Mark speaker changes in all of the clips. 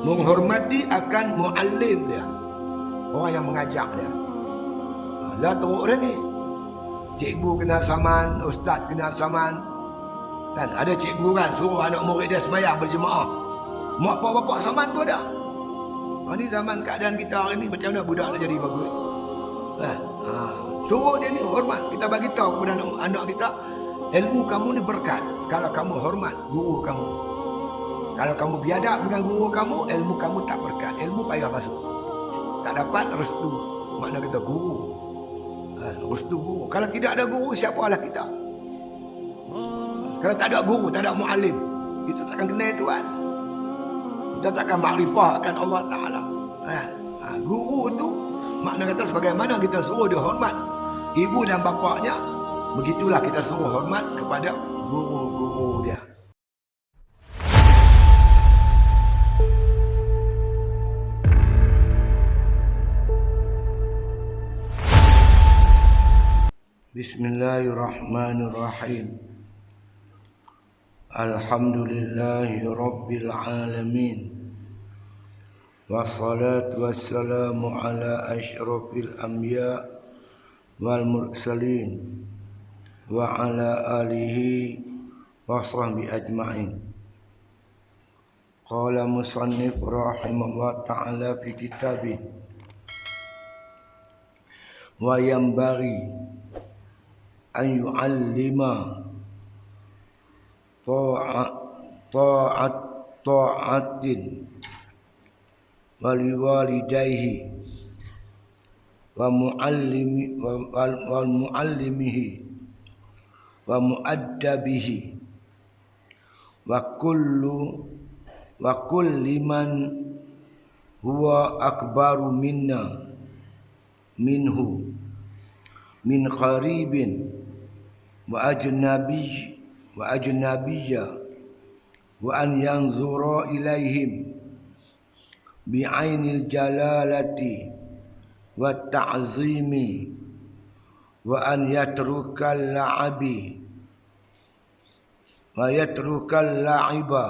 Speaker 1: menghormati akan muallim dia, orang yang mengajar dia. Lah teruk dia ni. Cikgu kena saman, ustaz kena saman. Dan ada cikgu kan suruh anak murid dia sembahyang berjemaah. Mak bapak saman pun dah. Ini zaman keadaan kita hari ni macam mana budak nak jadi bagus. Kan? Suruh dia ni hormat. Kita bagi tahu kepada anak kita, ilmu kamu ni berkat kalau kamu hormat guru kamu. Kalau kamu biadab dengan guru kamu, ilmu kamu tak berkat. Ilmu payah masuk. Tak dapat restu. Makna kita guru. Restu guru. Kalau tidak ada guru, siapalah kita? Kalau tak ada guru, tak ada muallim, kita takkan kenal Tuhan. Kita takkan makrifah akan Allah Ta'ala. Guru tu makna kata sebagaimana kita suruh dia hormat ibu dan bapaknya, begitulah kita suruh hormat kepada guru-guru dia. Bismillahirrahmanirrahim. Alhamdulillahi Rabbil Alamin. Wassalatu wassalamu ala asyrafil anbiya wal mursalin wa ala alihi wa sahbihi ajma'in. Qala musannif rahimahullah ta'ala fi kitabih wa yanbaghi an yu'allima ta'atin waliwalidayhi wa muallimihi wa muaddabihi wa kulli man huwa akbaru minhu min kharibin wa ajnabiyya wa an yanzura ilaihim bi'ainil jalalati wa ta'zimi wa an yatrukal la'iba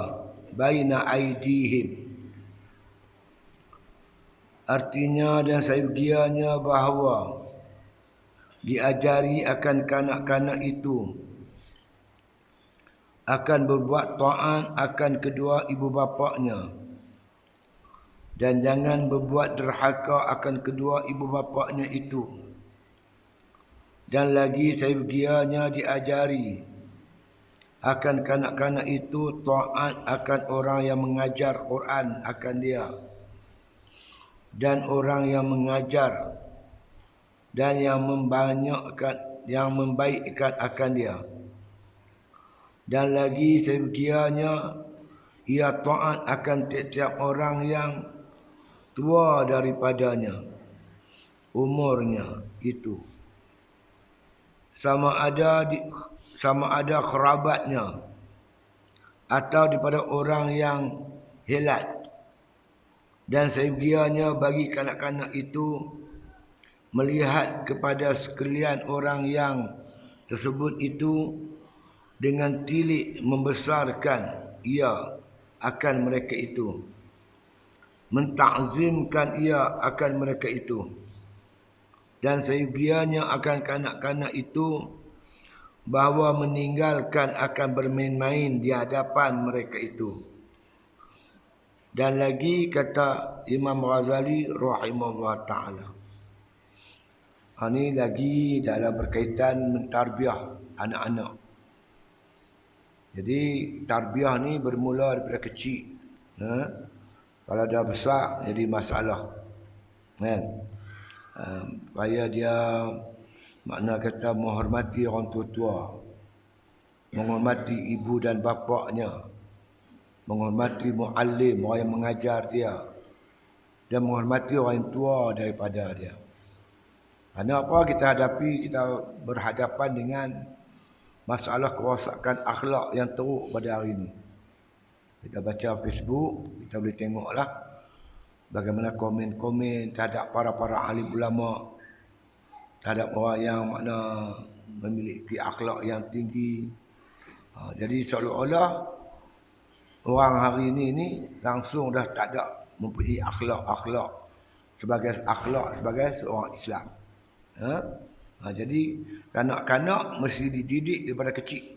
Speaker 1: baina aidihim. Artinya dan sebagiannya bahawa diajari akan kanak-kanak itu akan berbuat taat akan kedua ibu bapaknya dan jangan berbuat derhaka akan kedua ibu bapaknya itu. Dan lagi sebagiannya diajari akan kanak-kanak itu taat akan orang yang mengajar Quran akan dia dan orang yang mengajar dan yang membaikkan akan dia. Dan lagi sebagiannya ia taat akan tiap-tiap orang yang tua daripadanya umurnya itu, sama ada kerabatnya atau daripada orang yang helat. Dan sebagiannya bagi kanak-kanak itu melihat kepada sekalian orang yang tersebut itu dengan tilik membesarkan ia akan mereka itu, mentakzimkan ia akan mereka itu. Dan sebagiannya akan kanak-kanak itu bahawa meninggalkan akan bermain-main di hadapan mereka itu. Dan lagi kata Imam Ghazali rahimahullah ta'ala, ini lagi dalam berkaitan mentarbiah anak-anak. Jadi tarbiyah ni bermula daripada kecil. Kalau dah besar jadi masalah. Kan? Supaya dia makna kata menghormati orang tua-tua, menghormati ibu dan bapaknya, menghormati muallim, orang yang mengajar dia, dan menghormati orang yang tua daripada dia. Kerana apa kita hadapi, kita berhadapan dengan masalah kerosakan akhlak yang teruk pada hari ini. Kita baca Facebook, kita boleh tengoklah bagaimana komen-komen terhadap para alim ulama, terhadap orang yang makna memiliki akhlak yang tinggi. Jadi seolah-olah orang hari ini langsung dah tak ada mempunyai akhlak sebagai seorang Islam. Jadi kanak-kanak mesti dididik daripada kecil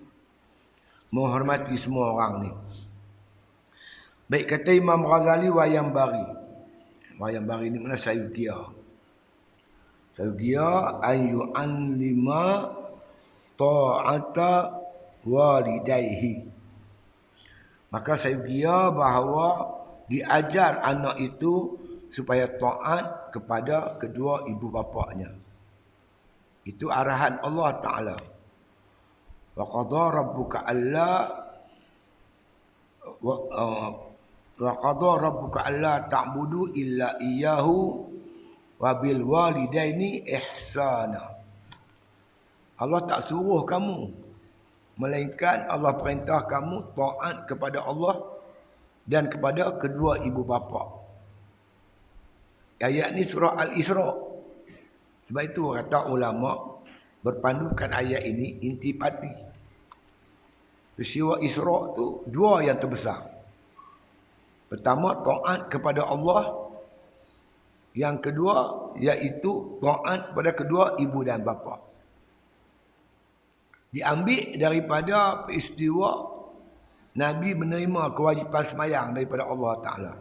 Speaker 1: menghormati semua orang ni. Baik kata Imam Ghazali wayang bari ni mana sayugia ayu an lima ta'ata walidayhi. Maka sayugia bahawa diajar anak itu supaya taat kepada kedua ibu bapaknya. Itu arahan Allah Ta'ala. Wa qadha rabbuka alla ta'budu illa iyyahu wa bil walidaini ihsana. Allah tak suruh kamu, melainkan Allah perintah kamu taat kepada Allah dan kepada kedua ibu bapa. Ayat ni surah Al-Isra. Sebab itu kata ulama berpandukan ayat ini intipati. Peristiwa Isra tu dua yang terbesar. Pertama taat kepada Allah. Yang kedua iaitu taat kepada kedua ibu dan bapa. Diambil daripada peristiwa Nabi menerima kewajipan semayang daripada Allah Ta'ala.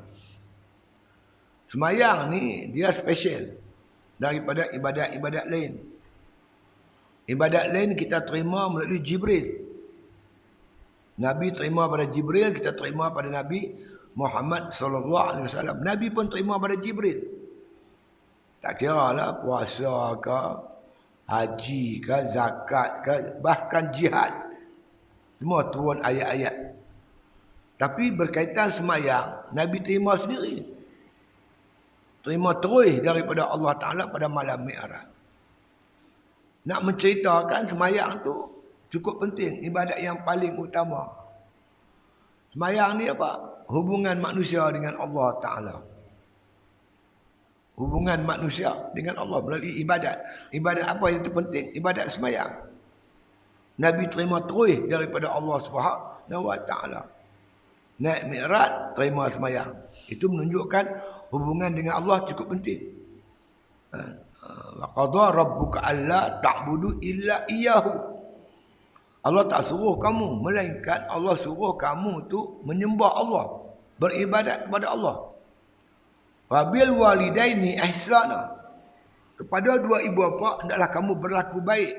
Speaker 1: Semayang ni dia special daripada ibadat-ibadat lain. Ibadat lain kita terima melalui Jibril. Nabi terima pada Jibril, kita terima pada Nabi Muhammad sallallahu alaihi wasallam. Nabi pun terima pada Jibril. Tak kira lah puasa ke, haji ke, zakat ke, bahkan jihad. Semua turun ayat-ayat. Tapi berkaitan semayang, Nabi terima sendiri. Terima terus daripada Allah Ta'ala pada malam Mi'raj. Nak menceritakan semayang tu cukup penting, ibadat yang paling utama. Semayang ni apa? Hubungan manusia dengan Allah Ta'ala. Hubungan manusia dengan Allah melalui ibadat. Ibadat apa yang terpenting? Ibadat semayang. Nabi terima terus daripada Allah Subhanahu Wa Ta'ala. Naik Mi'raj, terima semayang. Itu menunjukkan hubungan dengan Allah cukup penting. Wa qadha rabbuka alla ta'budu illa iyyahu. Allah tak suruh kamu, melainkan Allah suruh kamu tu menyembah Allah, beribadat kepada Allah. Wa bil walidaini ihsana. Kepada dua ibu bapa hendaklah kamu berlaku baik.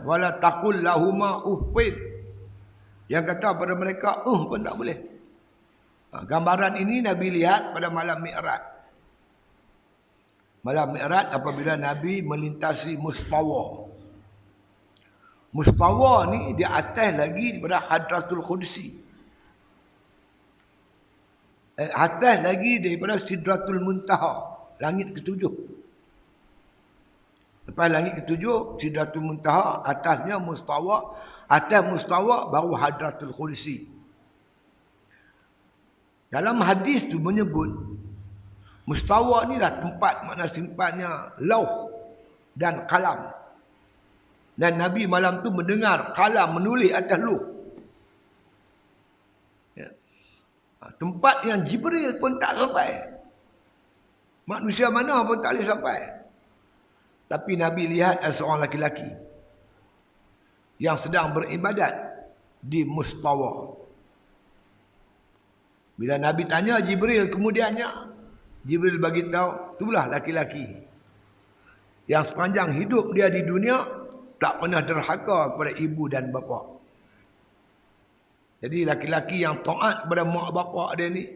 Speaker 1: Wala taqul lahuma uffin. Yang kata pada mereka pun tak boleh. Gambaran ini Nabi lihat pada malam Mi'raj. Malam Mi'raj apabila Nabi melintasi Mustawa. Mustawa ni di atas lagi daripada Hadratul Qudsi. Atas lagi daripada Sidratul Muntaha, langit ketujuh. Lepas langit ketujuh, Sidratul Muntaha, atasnya Mustawa, atas Mustawa baru Hadratul Qudsi. Dalam hadis tu menyebut Mustawa ni dah tempat mana simpannya lauh dan kalam. Dan Nabi malam tu mendengar kalam menulis atas lauh. Ya. Tempat yang Jibril pun tak sampai. Manusia mana pun tak boleh sampai. Tapi Nabi lihat ada seorang laki-laki yang sedang beribadat di Mustawa. Bila Nabi tanya Jibril kemudiannya, Jibril bagi tahu, itulah laki-laki yang sepanjang hidup dia di dunia tak pernah derhaka kepada ibu dan bapa. Jadi laki-laki yang taat kepada mak bapa dia ni,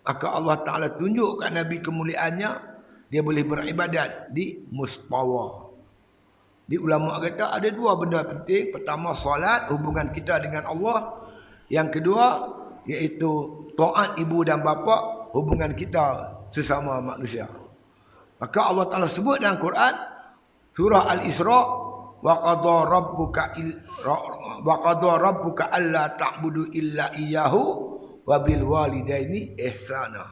Speaker 1: maka Allah Ta'ala tunjuk kat Nabi kemuliaannya, dia boleh beribadat di Mustawa. Di ulama kata ada dua benda penting. Pertama solat, hubungan kita dengan Allah. Yang kedua iaitu taat ibu dan bapa, hubungan kita sesama manusia. Maka Allah Ta'ala sebut dalam Quran surah Al-Isra, wa qadha rabbuka alla ta'budu illa iyyahu wa bil walidaini ihsana.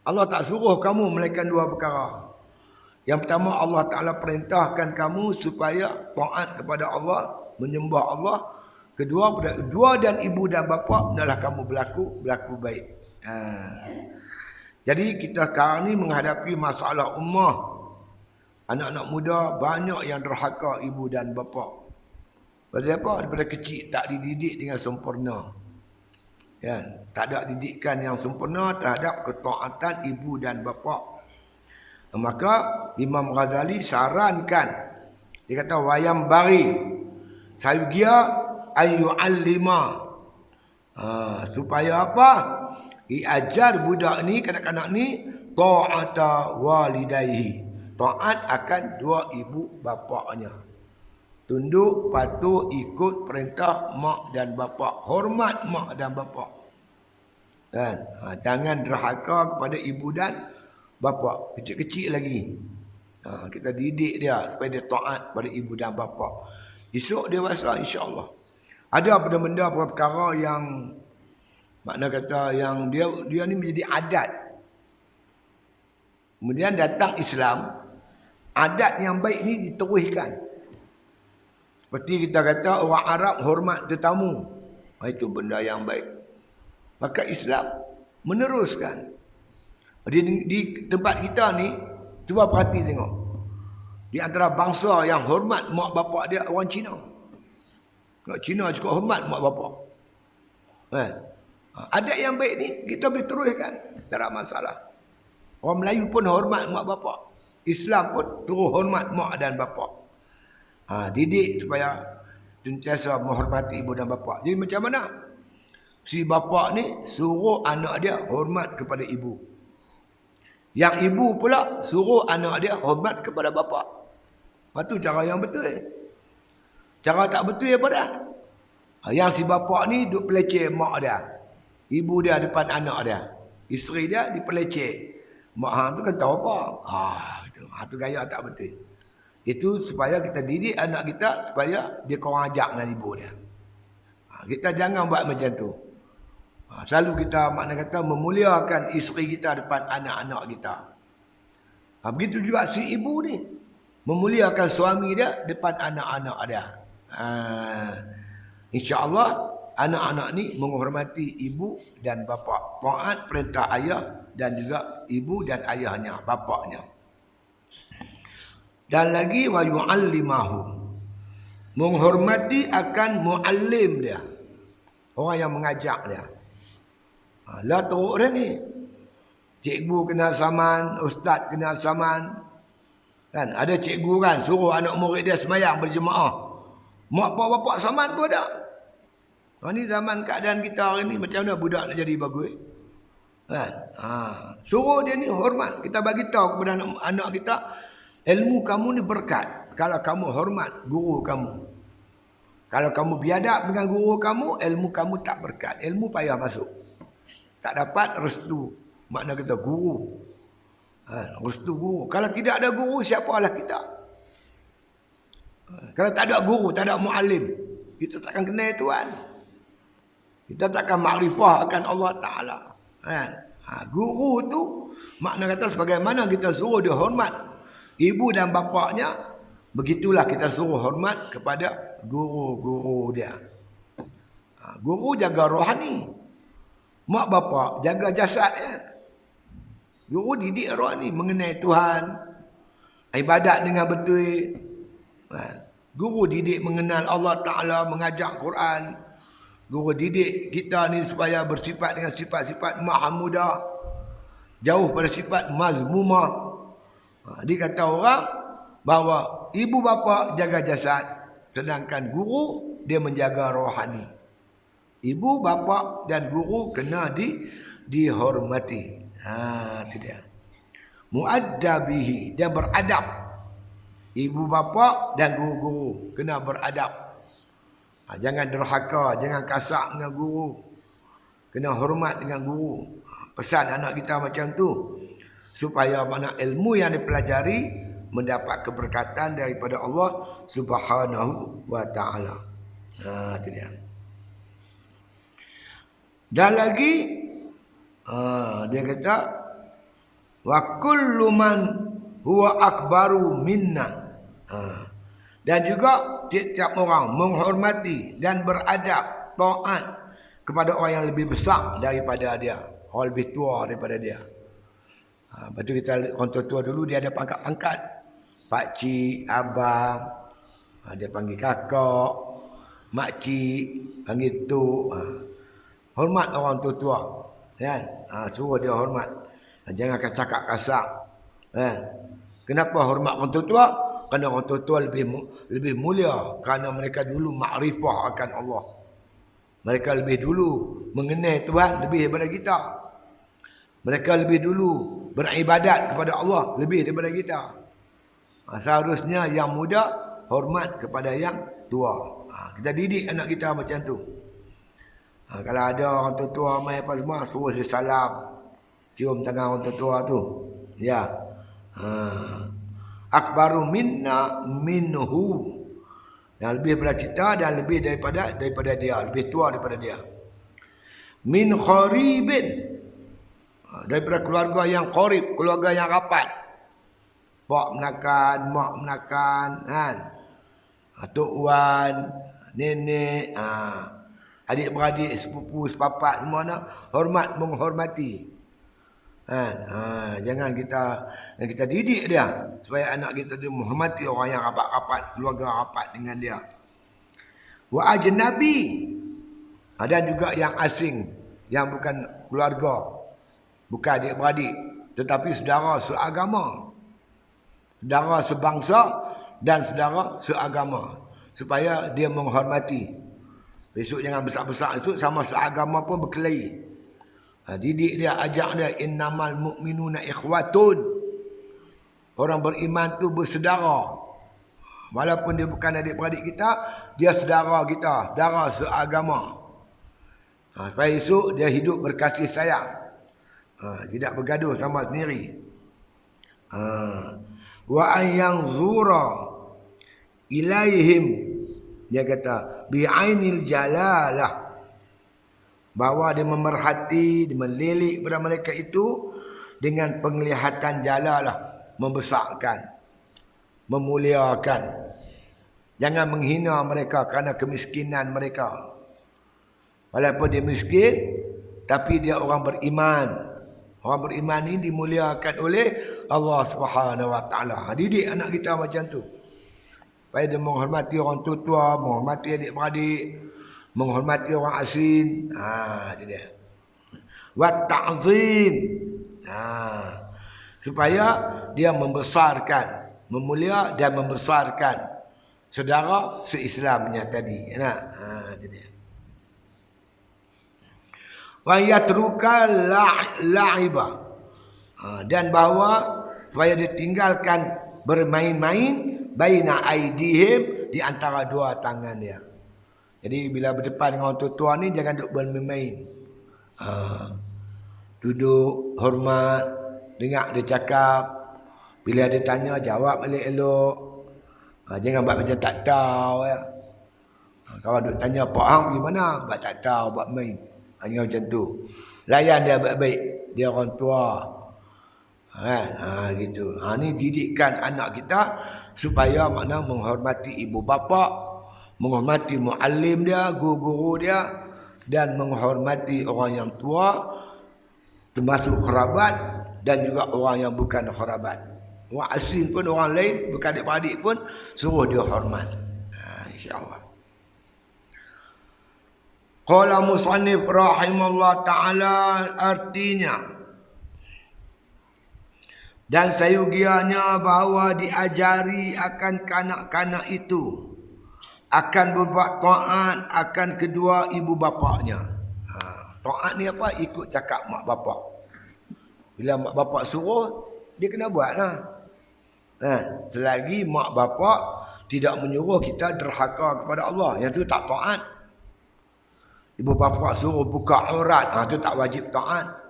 Speaker 1: Allah tak suruh kamu melainkan dua perkara. Yang pertama, Allah Ta'ala perintahkan kamu supaya taat kepada Allah, menyembah Allah. Kedua dan ibu dan bapa hendaklah kamu berlaku baik. Jadi kita sekarang ni menghadapi masalah ummah. Anak-anak muda banyak yang derhaka ibu dan bapa. Pasal apa? Daripada kecil tak dididik dengan sempurna. Ya, tak ada didikan yang sempurna terhadap ketaatan ibu dan bapa. Maka Imam Ghazali sarankan, dia kata wayam bari sayugia ayyu'allima, supaya apa? Diajar budak ni, kanak-kanak ni, ta'ata walidayhi, taat akan dua ibu bapaknya. Tunduk, patuh, ikut perintah mak dan bapa. Hormat mak dan bapa. Kan? Jangan derhaka kepada ibu dan bapa. Kecil-kecil lagi. Kita didik dia supaya dia taat pada ibu dan bapa. Esok dewasa insya-Allah. Ada benda-benda perkara yang makna kata yang dia ni menjadi adat. Kemudian datang Islam, adat yang baik ni diteruskan. Seperti kita kata orang Arab hormat tetamu. Itu benda yang baik. Maka Islam meneruskan. Di tempat kita ni, cuba perhati tengok. Di antara bangsa yang hormat mak bapak dia orang Cina. Kalau Cina cukup hormat mak bapak. Adat yang baik ni kita boleh teruskan. Tak ada masalah. Orang Melayu pun hormat mak bapak. Islam pun terus hormat mak dan bapak. Didik supaya sentiasa menghormati ibu dan bapa. Jadi macam mana? Si bapa ni suruh anak dia hormat kepada ibu. Yang ibu pula suruh anak dia hormat kepada bapa. Itu cara yang betul. Cara tak betul apa dah? Yang si bapa ni duk peleceh mak dia. Ibu dia depan anak dia. Isteri dia dipeleceh. Mak tu kan tahu apa? Itu gaya tak betul. Itu supaya kita didik anak kita supaya dia kurang ajak dengan ibu dia. Kita jangan buat macam tu. Selalu kita makna kata memuliakan isteri kita depan anak-anak kita. Begitu juga si ibu ni. Memuliakan suami dia depan anak-anak dia. InsyaAllah anak-anak ni menghormati ibu dan bapa. Taat perintah ayah dan juga ibu dan ayahnya, bapaknya. Dan lagi wa yu'allimahu, menghormati akan muallim dia, orang yang mengajak dia. Lah teruk dia ni. Cikgu kena saman, ustaz kena saman. Kan ada cikgu kan suruh anak murid dia semayang berjemaah. Mak bapak saman pun ada. Ni zaman keadaan kita hari ni macam mana budak nak jadi bagus? Kan? Suruh dia ni hormat. Kita bagi tahu kepada anak kita, ilmu kamu ni berkat kalau kamu hormat guru kamu. Kalau kamu biadab dengan guru kamu, ilmu kamu tak berkat. Ilmu payah masuk. Tak dapat restu. Makna kata guru. Restu guru. Kalau tidak ada guru, siapalah kita? Kalau tak ada guru, tak ada muallim, kita takkan kenal Tuhan. Kita takkan makrifah akan Allah Ta'ala. Guru tu, makna kata sebagaimana kita suruh dia hormat ibu dan bapaknya, begitulah kita suruh hormat kepada guru-guru dia. Guru jaga rohani, mak bapak jaga jasadnya. Guru didik rohani mengenai Tuhan, ibadat dengan betul. Guru didik mengenal Allah Ta'ala, mengajak Quran. Guru didik kita ni supaya bersifat dengan sifat-sifat mahmudah, jauh pada sifat mazmumah. Dia kata orang bahawa ibu bapa jaga jasad, sedangkan guru dia menjaga rohani. Ibu bapa dan guru kena dihormati. Itu dia. Muaddabihi, dia beradab. Ibu bapa dan guru-guru kena beradab. Jangan derhaka, jangan kasar dengan guru. Kena hormat dengan guru. Pesan anak kita macam tu, supaya mana ilmu yang dipelajari mendapat keberkatan daripada Allah Subhanahu wa Ta'ala. Itu dia. Dan lagi dia kata wa kullu man huwa akbaru minna, Dan juga tiap-tiap orang menghormati dan beradab, taat kepada orang yang lebih besar daripada dia, orang lebih tua daripada dia. Lepas tu kita, orang tua-tua dulu dia ada pangkat-pangkat. Pakcik, abang, dia panggil kakak, makcik, panggil tok. Hormat orang tua-tua. Kan? Suruh dia hormat. Jangan cakap kasar. Kan? Kenapa hormat orang tua-tua? Kerana orang tua-tua lebih mulia. Kerana mereka dulu makrifah akan Allah. Mereka lebih dulu mengenal Tuhan lebih daripada kita. Mereka lebih dulu beribadat kepada Allah lebih daripada kita. Seharusnya yang muda hormat kepada yang tua. Kita didik anak kita macam tu. Kalau ada orang tua-tua mai apa semua, suruh dia salam. Cium tangan orang tua-tua tu. Ya. Akbaru minna minhu. Yang lebih daripada kita dan lebih daripada dia, lebih tua daripada dia. Min kharibin. Daripada keluarga yang qarib, keluarga yang rapat. Pak menakan, mak menakan, kan? Tok Wan, nenek, adik-beradik, sepupu, sepapat semua nak hormat, menghormati. Kan? Jangan kita didik dia supaya anak kita tu menghormati orang yang rapat-rapat, keluarga rapat dengan dia. Wa ajnabi. Dan juga yang asing, yang bukan keluarga, bukan adik-beradik, tetapi saudara seagama, saudara sebangsa dan saudara seagama, supaya dia menghormati. Besok jangan besar-besar, esok sama seagama pun berkelahi. Didik dia, ajak dia, innamal mu'minuna ikhwatun. Orang beriman tu bersaudara. Walaupun dia bukan adik-beradik kita, dia saudara kita, saudara seagama. Supaya esok dia hidup berkasih sayang. Tidak bergaduh sama sendiri. Wa an yanzura ilaihim, dia kata bi'ainil jalalah, bahawa dia memerhati, dia melilik kepada mereka itu dengan penglihatan jalalah, membesarkan, memuliakan. Jangan menghina mereka kerana kemiskinan mereka. Walaupun dia miskin, tapi dia orang beriman. Orang beriman ini dimuliakan oleh Allah Subhanahu Wa Taala. Didik anak kita macam tu. Supaya dia menghormati orang tua-tua, menghormati adik-beradik, menghormati orang asing. Itu dia. Wa ta'zim. Supaya dia membesarkan, memulia dan membesarkan saudara se-Islamnya tadi. Itu dia. Wa yatruka la'iba. Dan bahawa supaya dia tinggalkan bermain-main baina aidihim, di antara dua tangan dia. Jadi bila berdepan dengan orang tua ni jangan duduk bermain-main. Duduk hormat, dengar dia cakap. Bila dia tanya jawab elok-elok. Jangan buat macam tak tahu ya. Kalau duk tanya Pak Hang pergi mana, buat tak tahu, buat main. Hanya macam tu. Layan dia baik-baik. Dia orang tua. Kan? Gitu. Ni didikkan anak kita supaya makna menghormati ibu bapa, menghormati muallim dia, guru-guru dia, dan menghormati orang yang tua, termasuk kerabat dan juga orang yang bukan kerabat. Orang asing pun, orang lain, bukan adik-beradik pun, suruh dia hormat. InsyaAllah. Qala musannif rahimahullah ta'ala, artinya dan sayugianya bahawa diajari akan kanak-kanak itu akan berbuat taat akan kedua ibu bapaknya. Taat ni apa? Ikut cakap mak bapak. Bila mak bapak suruh, dia kena buatlah. Selagi mak bapak tidak menyuruh kita derhaka kepada Allah, yang tu tak taat. Ibu bapa suruh buka aurat, itu tak wajib taat.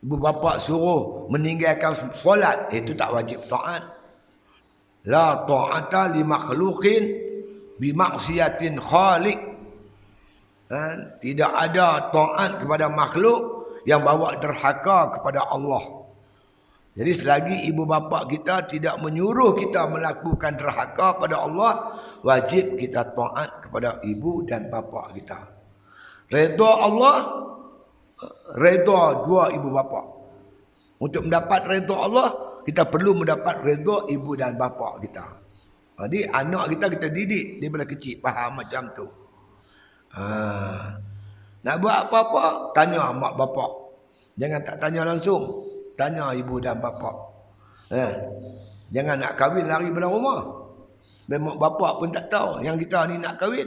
Speaker 1: Ibu bapa suruh meninggalkan solat, itu tak wajib taat. La ta'ata li makhluqin bi maksiatin khaliq. Tidak ada taat kepada makhluk yang bawa derhaka kepada Allah. Jadi selagi ibu bapa kita tidak menyuruh kita melakukan derhaka pada Allah, wajib kita taat kepada ibu dan bapa kita. Redha Allah, redha dua ibu bapa. Untuk mendapat redha Allah, kita perlu mendapat redha ibu dan bapa kita. Jadi anak kita didik daripada kecil faham macam tu. Nak buat apa-apa, tanya mak bapak. Jangan tak tanya langsung. Tanya ibu dan bapa. Jangan nak kahwin lari pada rumah. Mak bapak pun tak tahu yang kita ni nak kahwin.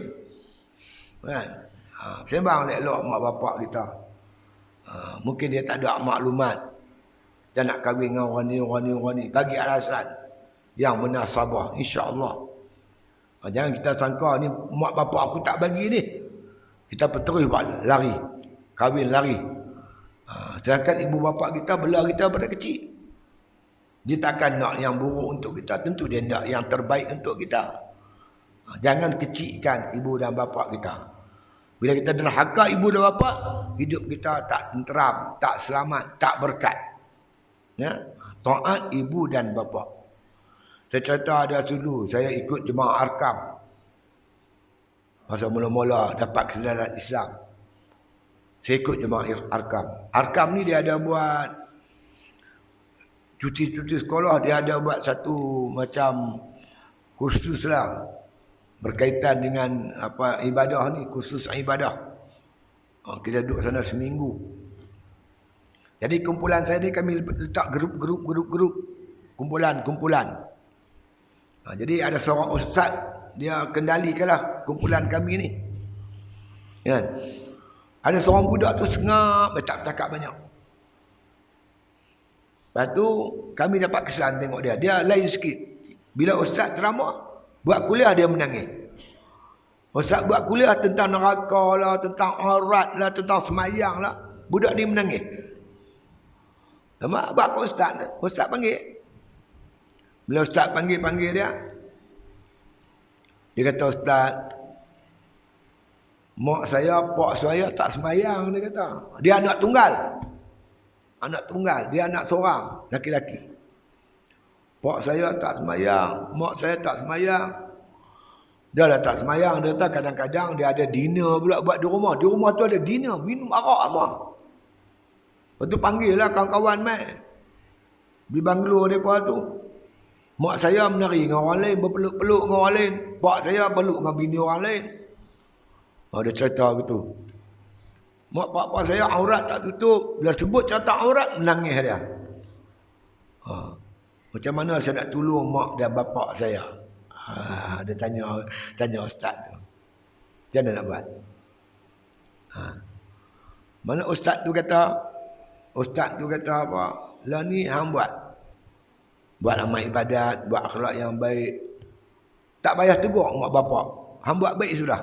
Speaker 1: Sembang elok mak bapak kita. Mungkin dia tak ada maklumat. Dia nak kahwin dengan orang ni. Bagi alasan yang munasabah, insya-Allah. Jangan kita sangka ni mak bapak aku tak bagi ni. Kita terus lari. Kahwin lari. Sedangkan ibu bapa kita bela kita pada kecil. Dia takkan nak yang buruk untuk kita. Tentu dia nak yang terbaik untuk kita. Jangan kecilkan ibu dan bapa kita. Bila kita derhaka ibu dan bapa, hidup kita tak tenteram, tak selamat, tak berkat. Ya? Taat ibu dan bapa. Saya cerita ada dulu, saya ikut jemaah Arkam. Masa mula-mula dapat kesedaran Islam. Saya ikut jemaah Arkam. Arkam ni dia ada buat cuti sekolah, dia ada buat satu macam kursus lah berkaitan dengan apa ibadah ni, kursus ibadah. Kita duduk sana seminggu. Jadi kumpulan saya ni kami letak grup kumpulan. Jadi ada seorang ustaz, dia kendalikanlah kumpulan kami ni. Kan? Ada seorang budak tu sengap, tak bercakap banyak. Lepas tu kami dapat kesan tengok dia. Dia lain sikit. Bila ustaz ceramah, buat kuliah dia menangis. Ustaz buat kuliah tentang neraka lah, tentang aurat lah, tentang semayang lah. Budak ni menangis. Lama buat apa ustaz? Ustaz panggil. Bila ustaz panggil dia. Dia kata, ustaz, mak saya, pak saya tak semayang, dia kata. Dia anak tunggal. Dia anak seorang, laki-laki. Pak saya tak semayang, mak saya tak semayang. Dia lah tak semayang, dia kata kadang-kadang dia ada dinner pula buat di rumah. Di rumah tu ada dinner, minum arak mak. Lepas tu panggil lah kawan-kawan mai. Di banglo mereka tu. Mak saya menari dengan orang lain, berpeluk-peluk dengan orang lain. Pak saya peluk dengan bini orang lain. Dia cerita gitu. Mak pak saya aurat tak tutup. Bila sebut cerita aurat, menangis dia. Macam mana saya nak tolong mak dan bapak saya? Dia tanya ustaz tu. Macam mana nak buat? Mana ustaz tu kata apa? Lah ni hang buat amal ibadat, buat akhlak yang baik. Tak payah tegur mak bapak. Hang buat baik sudah.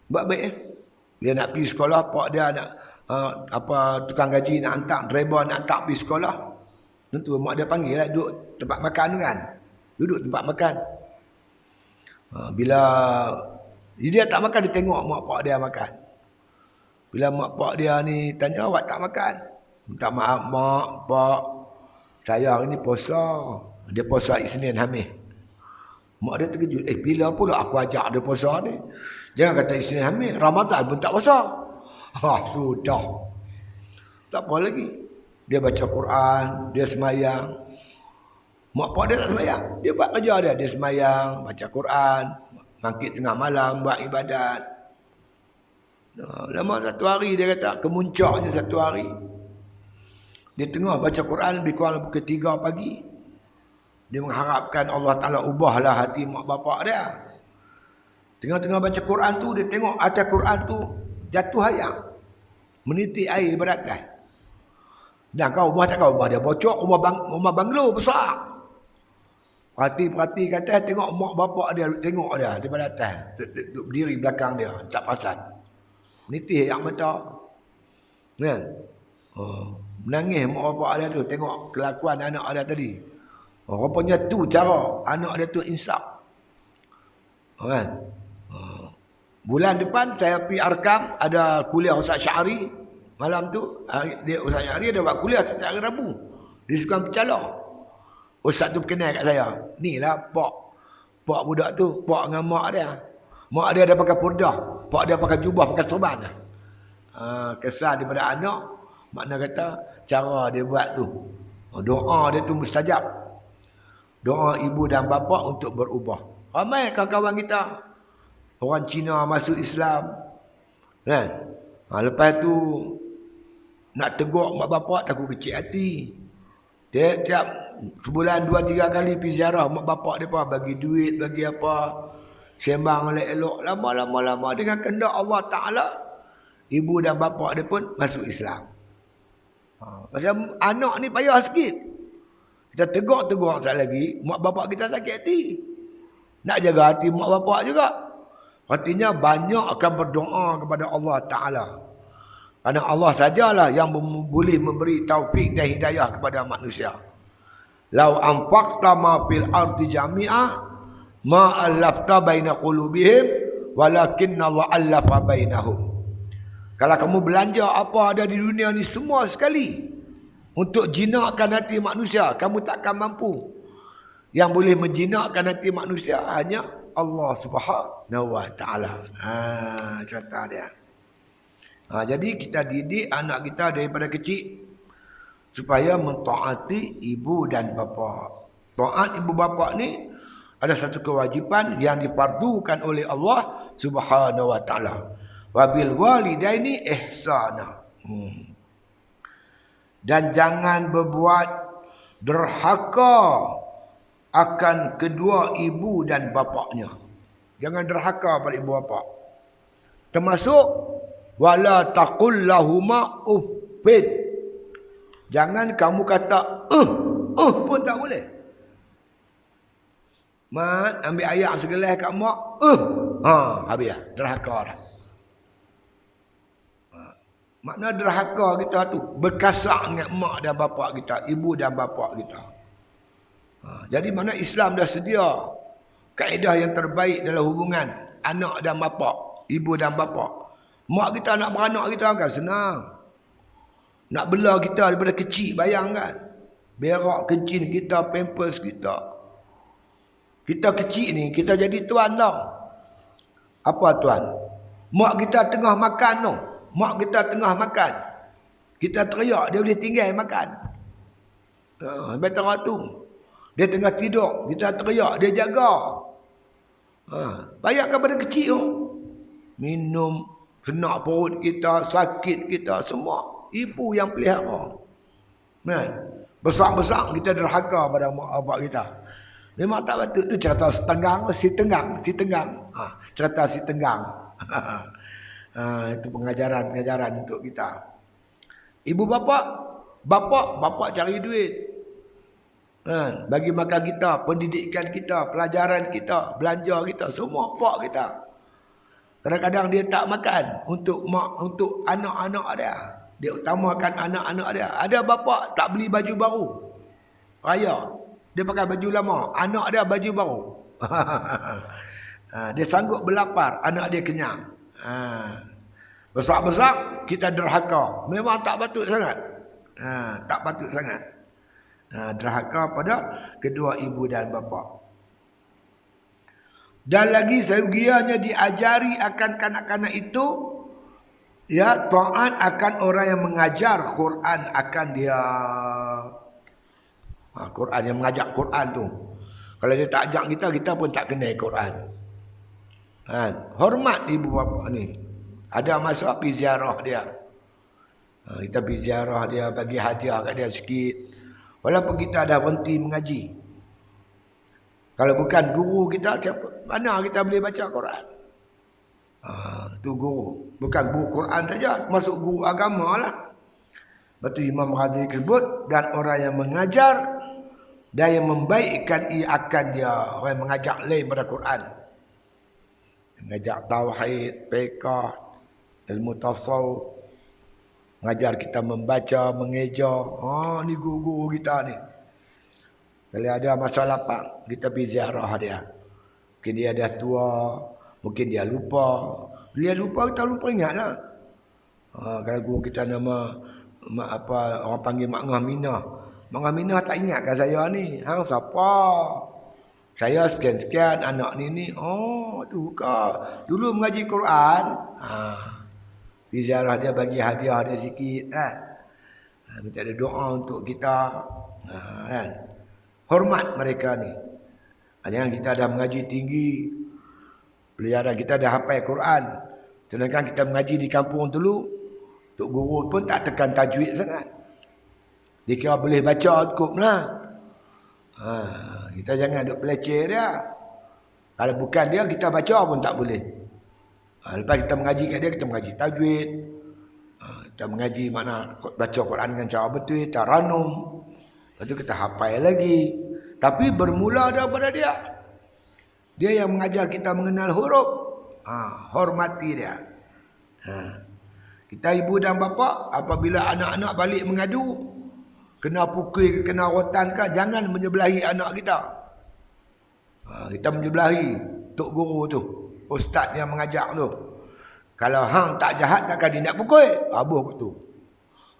Speaker 1: Buat baik Dia nak pergi sekolah, pak dia nak tukang gaji nak hantar, driver nak hantar pergi sekolah. Tentu mak dia panggil lah duduk tempat makan tu kan. Duduk tempat makan. Bila dia tak makan, dia tengok mak pak dia makan. Bila mak pak dia ni tanya, awak tak makan? Minta maaf mak, pak, saya hari ni puasa. Dia puasa Isnin Khamis. Mak dia terkejut. Bila pula aku ajak dia puasa ni? Jangan kata Isnin Khamis, Ramadan pun tak puasa. Sudah. Tak apa lagi. Dia baca Quran, dia semayang. Mak pak dia tak semayang. Dia buat kerja dia. Dia semayang, baca Quran, bangkit tengah malam, buat ibadat. Lama satu hari dia kata, kemuncaknya satu hari. Dia tengah baca Quran lebih kurang pukul 3 pagi. Dia mengharapkan Allah Ta'ala ubahlah hati mak bapak dia. Tengah-tengah baca Quran tu, dia tengok atas Quran tu jatuh ayam. Menitik air beratas. Dan rumah dia bocor, rumah banglo besar. Perhati kata, tengok mak bapak dia, tengok dia daripada atas. Duduk berdiri belakang dia, tak perasan. Menitik air mata. Kan? Menangis mak bapak dia tu, tengok kelakuan anak dia tadi. Rupanya tu cara anak dia tu insaf. Kan? Bulan depan saya pergi Arkam, ada kuliah Ustaz Syahri. Malam tu dia Ustaz Syahri ada buat kuliah setiap hari Rabu. Dia suka bercala. Ustaz tu kenal kat saya. Ni lah pak budak tu. Pak dengan mak dia. Mak dia pakai purdah. Pak dia pakai jubah, pakai sorban. Kesan daripada anak. Makna kata cara dia buat tu. Doa dia tu mustajab. Doa ibu dan bapa untuk berubah. Ramai kawan-kawan kita. Orang Cina masuk Islam. Kan? Lepas tu nak tegur mak bapak takut kecil hati. Tiap sebulan 2-3 kali pergi ziarah mak bapak depa, bagi duit, bagi apa. Sembang elok-elok. Lama-lama dengan kehendak Allah Ta'ala, ibu dan bapa dia pun masuk Islam. Macam anak ni payah sikit. Kita tegur sekali lagi, mak bapak kita sakit hati. Nak jaga hati mak bapak juga. Artinya banyak akan berdoa kepada Allah Ta'ala. Kerana Allah sajalah yang boleh memberi taufik dan hidayah kepada manusia. Lau anfaqta ma fil ardi jami'ah ma allafta baina qulubihim walakinna Allah allafa bainahum. Kalau kamu belanja apa ada di dunia ni semua sekali untuk jinakkan hati manusia, kamu takkan mampu. Yang boleh menjinakkan hati manusia hanya Allah Subhanahu wa Ta'ala. Cerita dia. Jadi kita didik anak kita daripada kecil supaya mentaati ibu dan bapa. Taat ibu bapa ni ada satu kewajipan yang difardukan oleh Allah Subhanahu wa Ta'ala. Wabil walidaini ihsana. Dan jangan berbuat derhaka akan kedua ibu dan bapaknya. Jangan derhaka pada ibu bapa. Termasuk wala taqul lahuma uffin. Jangan kamu kata pun tak boleh. Mat ambil ayak segelas kat mak, habis dah, derhaka dah. Makna derhaka kita tu berkasar dengan mak dan bapa kita, ibu dan bapa kita. Jadi mana Islam dah sedia kaedah yang terbaik dalam hubungan anak dan bapa, ibu dan bapa. Mak kita nak beranak kita kan senang. Nak bela kita daripada kecil, bayangkan. Berak kencing kita, pampers kita. Kita kecil ni, kita jadi tuan tau. Apa tuan? Mak kita tengah makan tu. Mak kita tengah makan. Kita teriak, dia boleh tinggal makan. Betul tu. Dia tengah tidur, kita teriak, dia jaga. Bayangkan pada kecil tu. Minum, senak perut kita, sakit kita, semua. Ibu yang pelihara. Besar-besar kita derhaka pada mak bapak kita. Memang tak patut tu cerita si tenggang. Cerita si tenggang. Itu pengajaran untuk kita. Ibu bapa cari duit. Bagi makan kita, pendidikan kita, pelajaran kita, belanja kita, semua pak kita. Kadang-kadang dia tak makan untuk mak, untuk anak-anak dia. Dia utamakan anak-anak dia. Ada bapa tak beli baju baru raya, dia pakai baju lama. Anak dia baju baru. Dia sanggup berlapar, anak dia kenyang. Besar-besar kita derhaka. Memang tak patut sangat. Tak patut sangat. Derhaka pada kedua ibu dan bapa. Dan lagi seyogianya diajari akan kanak-kanak itu, ya, taat akan orang yang mengajar Quran akan dia. Quran yang mengajak Quran tu. Kalau dia tak ajak kita pun tak kenal Quran. Hormat ibu bapa ni. Ada masa pergi ziarah dia. Kita pergi ziarah dia, bagi hadiah kat dia sikit. Walaupun kita dah berhenti mengaji. Kalau bukan guru kita, siapa? Mana kita boleh baca Quran? Tu guru. Bukan guru Quran saja, masuk guru agama lah. Betul Imam Ghazali sebut, dan orang yang mengajar dan yang membaikkan ia akan dia. Orang yang mengajak lain pada Quran. Mengajak tauhid, fiqh, ilmu tasawuf. Mengajar kita membaca, mengeja. Ni guru-guru kita ni. Kalau ada masa lapang, kita pergi ziarah dia. Mungkin dia dah tua, mungkin dia lupa. Dia lupa, kita lupa ingatlah. Kalau guru kita nama orang panggil Mak Ngah Minah. Mak Aminah tak ingatkan saya ni. Hang siapa? Saya sekian-sekian anak ni. Oh, tu ke. Dulu mengaji Quran. Di ziarah dia bagi hadiah dia sikit kan. Minta ada doa untuk kita. Kan. Hormat mereka ni. Jangan kita dah mengaji tinggi. Pelajaran kita dah hafal Quran. Sedangkan kita mengaji di kampung dulu. Tok guru pun tak tekan tajwid sangat. Dia kira boleh baca cukup lah. Kita jangan duk peleceh dia. Kalau bukan dia, kita baca pun tak boleh. Lepas kita mengaji kat dia, kita mengaji tajwid. Kita mengaji mana baca Quran dengan cara betul, taranum. Lepas tu kita hafal lagi. Tapi bermula daripada dia. Dia yang mengajar kita mengenal huruf. Hormati dia. Kita ibu dan bapa, apabila anak-anak balik mengadu, kena pukul ke, kena rotan ke, jangan menyebelahi anak kita. Kita menyebelahi tok guru tu, ustaz yang mengajar tu. Kalau hang tak jahat, takkan dia nak pukul? Habis kot tu.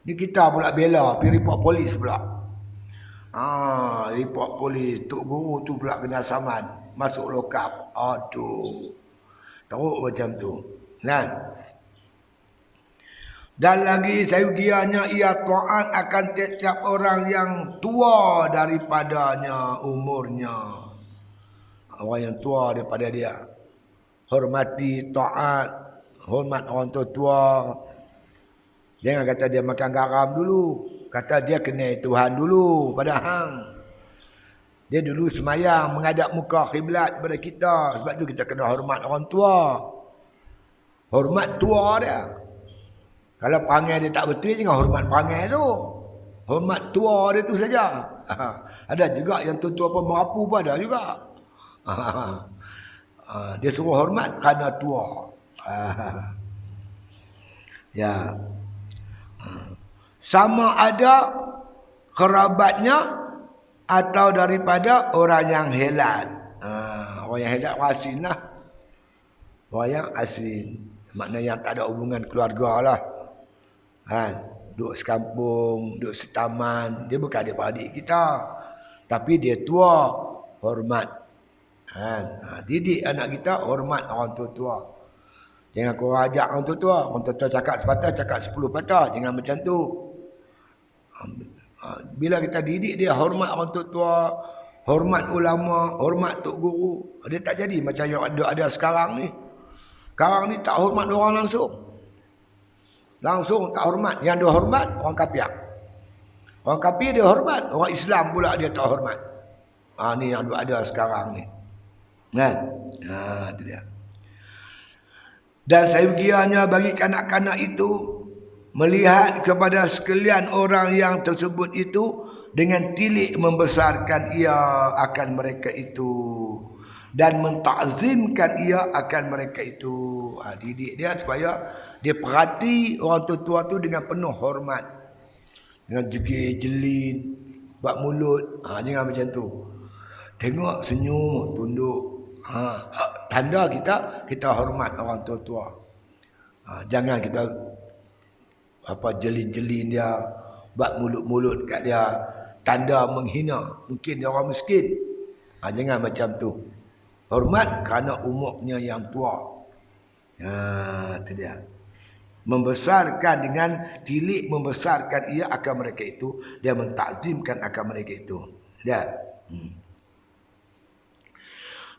Speaker 1: Ni kita pula bela, pergi report polis pula. Report polis, tok guru tu pula kena saman, masuk lokap. Aduh. Teruk macam tu. Kan? Dan lagi sayugianya ia taat akan tiap-tiap orang yang tua daripadanya umurnya. Orang yang tua daripada dia. Hormati, taat, hormat orang tua. Jangan kata dia makan garam dulu. Kata dia kenal Tuhan dulu pada hang. Dia dulu semayang menghadap muka kiblat kepada kita. Sebab tu kita kena hormat orang tua. Hormat tua dia. Kalau perangai dia tak betul, jangan hormat perangai tu. Hormat tua dia tu saja. Ada juga yang tua-tua pun merapu pun ada juga. Dia suruh hormat kerana tua. Ya. Sama ada kerabatnya atau daripada orang yang helat. Orang yang helat orang asin lah. Orang yang asin. Maknanya yang tak ada hubungan keluarga lah. Duduk sekampung, duduk setaman. Dia bukan adik-adik kita. Tapi dia tua, hormat. Didik anak kita, hormat orang tua-tua. Jangan kau ajak orang tua-tua. Orang tua-tua cakap sepatah, cakap 10 patah. Jangan macam tu. Bila kita didik dia, hormat orang tua-tua, hormat ulama, hormat tok guru. Dia tak jadi macam yang ada sekarang ni. Sekarang ni tak hormat orang langsung. Langsung tak hormat. Yang dia hormat, orang kafir. Orang kafir dia hormat. Orang Islam pula dia tak hormat. Ni yang ada sekarang ni. Kan? Itu dia. Dan sayugianya bagi kanak-kanak itu melihat kepada sekalian orang yang tersebut itu dengan tilik membesarkan ia akan mereka itu dan mentakzimkan ia akan mereka itu. Didik dia supaya dia perhati orang tua-tua tu dengan penuh hormat. Dengan jegir, jelin, buat mulut. Jangan macam tu. Tengok senyum, tunduk. Tanda kita hormat orang tua-tua. Jangan kita jelin-jelin dia, buat mulut-mulut kat dia, tanda menghina. Mungkin dia orang miskin. Jangan macam tu. Hormat kerana umurnya yang tua. Itu dia. Membesarkan dengan tilik, membesarkan ia akan mereka itu. Dia mentakzimkan akan mereka itu. Ya.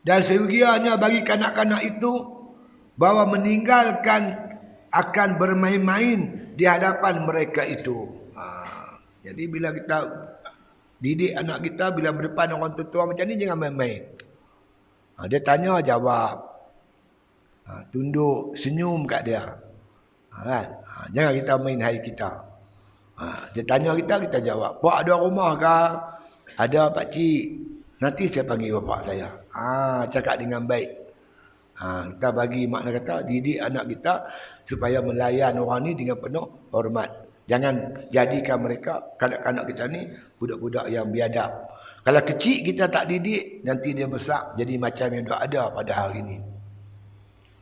Speaker 1: Dan seyogianya bagi kanak-kanak itu bahawa meninggalkan akan bermain-main di hadapan mereka itu. Jadi bila kita didik anak kita, bila berdepan orang tua macam ni, jangan main-main. Dia tanya, jawab. Tunduk, senyum kat dia. Kan? Jangan kita main hari kita. Dia tanya kita jawab. Pak ada rumah ke? Ada pakcik. Nanti saya panggil bapak saya. Cakap dengan baik. Kita bagi makna kata, didik anak kita supaya melayan orang ni dengan penuh hormat. Jangan jadikan mereka, kanak-kanak kita ni, budak-budak yang biadab. Kalau kecil kita tak didik, nanti dia besar jadi macam yang dah ada pada hari ini.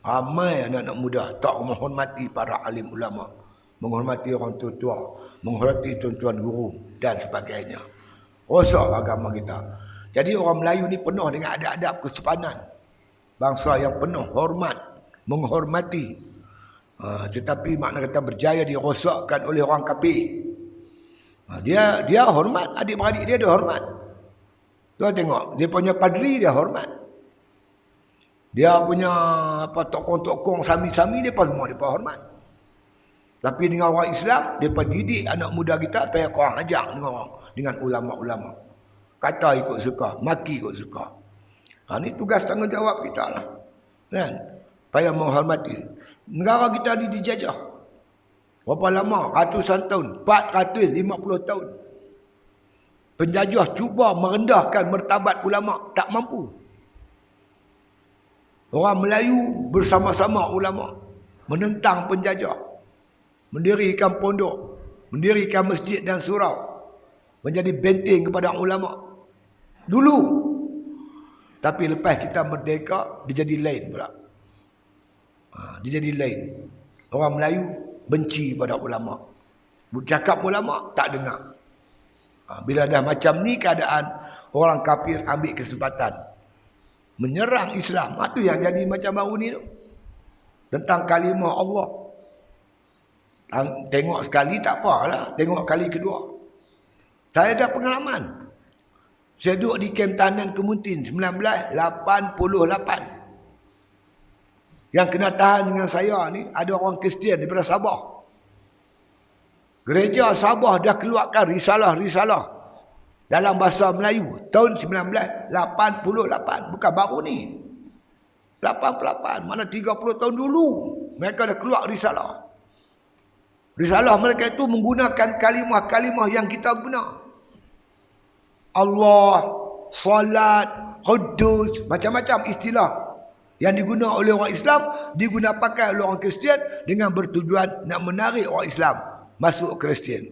Speaker 1: Ramai anak-anak muda tak menghormati para alim ulama, menghormati orang tua-tua, menghormati tuan-tuan guru dan sebagainya. Rosak agama kita. Jadi orang Melayu ni penuh dengan adab-adab kesopanan. Bangsa yang penuh hormat, menghormati. Tetapi makna kata berjaya dirosakkan oleh orang kafir. Dia hormat, adik-beradik dia hormat. Tuan tengok, dia punya padri dia hormat. Dia punya tokong-tokong sami-sami dia semua dia hormat. Tapi dengan orang Islam, dia didik anak muda kita supaya kau ajak dengan ulama-ulama. Kata ikut suka, maki ikut suka. Ini tugas tanggungjawab kita lah. Kan? Supaya menghormati. Negara kita ni dijajah. Berapa lama? Ratusan tahun. 450 tahun. Penjajah cuba merendahkan martabat ulama. Tak mampu. Orang Melayu bersama-sama ulama. Menentang penjajah. Mendirikan pondok. Mendirikan masjid dan surau. Menjadi benteng kepada ulama. Dulu. Tapi lepas kita merdeka, dia jadi lain pula. Dia jadi lain. Orang Melayu benci pada ulama. Bercakap ulama, tak dengar. Bila dah macam ni keadaan, orang kafir ambil kesempatan. Menyerang Islam. Itu yang jadi macam baru ni tu. Tentang kalimah Allah. Tengok sekali tak apalah. Tengok kali kedua. Saya ada pengalaman. Saya duduk di kem tahanan Kemuntin 1988. Yang kena tahan dengan saya ni ada orang Kristian daripada Sabah. Gereja Sabah dah keluarkan risalah-risalah dalam bahasa Melayu tahun 1988. Bukan baru ni. 88, mana 30 tahun dulu mereka dah keluar risalah. Risalah mereka itu menggunakan kalimah-kalimah yang kita guna. Allah, salat, Qudus, macam-macam istilah yang digunakan oleh orang Islam digunakan pakai oleh orang Kristian dengan bertujuan nak menarik orang Islam masuk Kristian.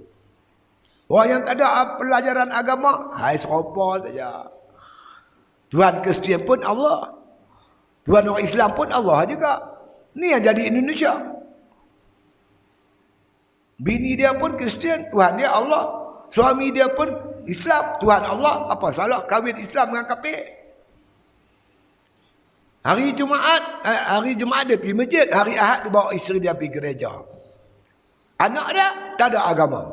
Speaker 1: Orang yang tak ada pelajaran agama, hai serupa saja. Tuhan Kristian pun Allah. Tuhan orang Islam pun Allah juga. Ni yang jadi Indonesia. Bini dia pun Kristian, Tuhan dia Allah. Suami dia pun Islam, Tuhan Allah. Apa salah kahwin Islam dengan kafir? Hari Jumaat dia pergi masjid, hari Ahad dia bawa isteri dia pergi gereja. Anak dia tak ada agama.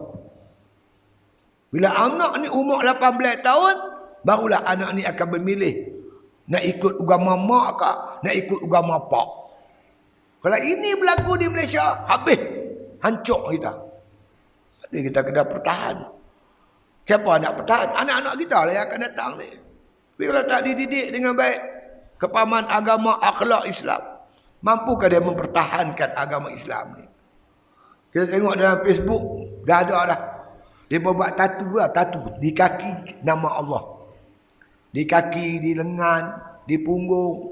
Speaker 1: Bila anak ni umur 18 tahun, barulah anak ni akan memilih nak ikut agama mak ke, nak ikut agama pak. Kalau ini berlaku di Malaysia, habis. Hancur kita. Jadi kita kena pertahan. Siapa nak pertahan? Anak-anak kita lah yang akan datang ni. Tapi kalau tak dididik dengan baik, kepahaman agama, akhlak Islam, mampukah dia mempertahankan agama Islam ni? Kita tengok dalam Facebook, dah ada dah. Dia buat tatu lah, tatu di kaki nama Allah. Di kaki, di lengan, di punggung.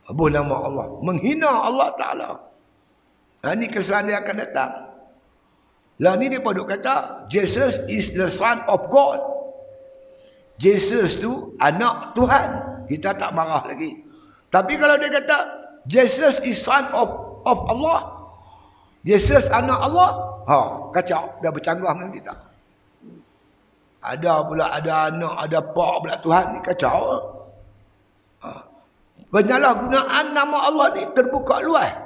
Speaker 1: Abuh nama Allah. Menghina Allah Ta'ala. Ini kesan dia akan datang. Lah ni dia duk kata Jesus is the son of God. Jesus tu anak Tuhan. Kita tak marah lagi. Tapi kalau dia kata Jesus is son of Allah. Jesus anak Allah. Kacau. Dah bercanggah dengan kita. Ada pula ada anak, ada pak pula Tuhan ni. Kacau. Penyalahgunaan nama Allah ni terbuka luas.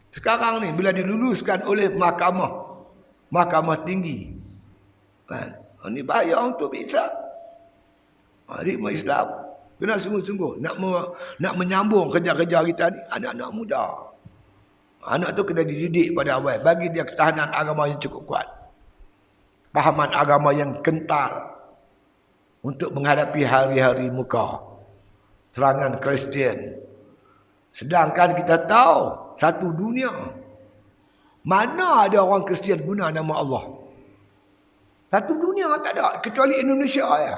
Speaker 1: Sekarang ni bila diluluskan oleh mahkamah tinggi. Kan? Ini bahaya untuk Islam. Jadi Islam kena sungguh-sungguh nak menyambung kerja-kerja kita ni anak-anak muda. Anak tu kena dididik pada awal, bagi dia ketahanan agama yang cukup kuat. Pahaman agama yang kental untuk menghadapi hari-hari muka serangan Kristian. Sedangkan kita tahu satu dunia mana ada orang Kristian guna nama Allah. Satu dunia tak ada, kecuali Indonesia ya.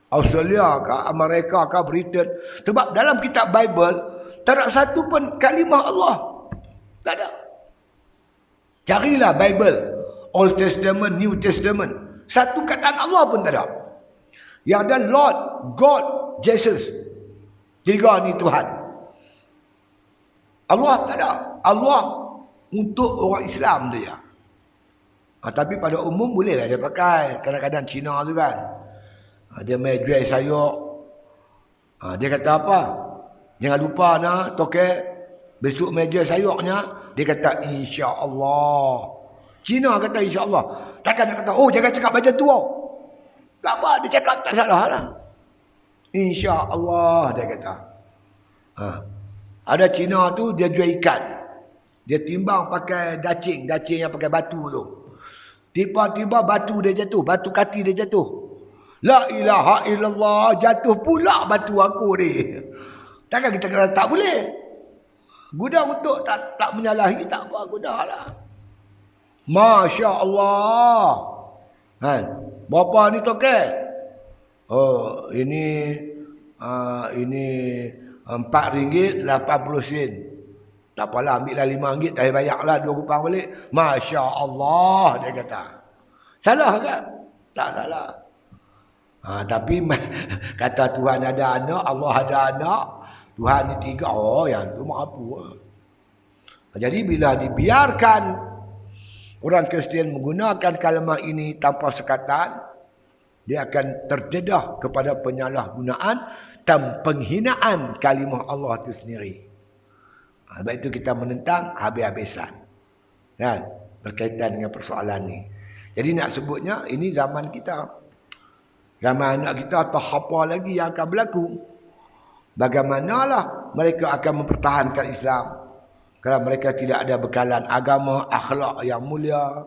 Speaker 1: Australia ke, Amerika ke, Britain. Sebab dalam kitab Bible tak ada satu pun kalimah Allah. Tak ada. Carilah Bible, Old Testament, New Testament. Satu kataan Allah pun tak ada. Yang ada Lord, God, Jesus. Tiga ni Tuhan. Allah tak ada. Allah untuk orang Islam dia. Tapi pada umum bolehlah dia pakai. Kadang-kadang Cina tu kan, dia main jual sayur. Dia kata apa? Jangan lupa nak tokek besok meja sayurnya. Dia kata insya-Allah. Cina kata insya-Allah. Takkan dia kata oh jangan cakap macam tu. Tak apa, dia cakap tak salah lah. Insya-Allah dia kata. Ada Cina tu dia jual ikan. Dia timbang pakai dacing yang pakai batu tu. Tiba-tiba batu dia jatuh, batu kati dia jatuh. La ilaha illallah, jatuh pula batu aku ni. Takkan kita kata tak boleh. Guna untuk tak menyalahi, tak apa, guna lah. Masya Allah. Berapa ni tokek? Oh, ini RM4.80. Tak apalah, ambil lah RM5, tak bayar lah 2 kupang balik. Masya Allah, dia kata. Salah kan? Tak salah. Tapi kata Tuhan ada anak, Allah ada anak, Tuhan ni 3. Oh, yang tu mampu. Jadi bila dibiarkan orang Kristian menggunakan kalimah ini tanpa sekatan, dia akan terjedah kepada penyalahgunaan dan penghinaan kalimah Allah itu sendiri. Sebab itu kita menentang habis-habisan. Kan? Berkaitan dengan persoalan ni. Jadi nak sebutnya, ini zaman kita. Zaman anak kita tak apa lagi yang akan berlaku. Bagaimanalah mereka akan mempertahankan Islam. Kalau mereka tidak ada bekalan agama, akhlak yang mulia,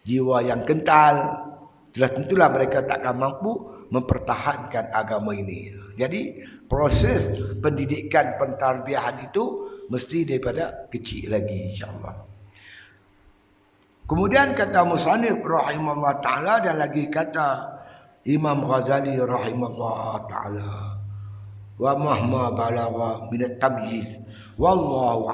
Speaker 1: jiwa yang kental, sudah tentulah mereka takkan mampu mempertahankan agama ini. Jadi proses pendidikan pentarbiahan itu mesti daripada kecil lagi, insya-Allah. Kemudian kata musannif rahimahullah taala, dan lagi kata Imam Ghazali rahimahullah taala, wa mahma balagha min at-tamyiz wallahu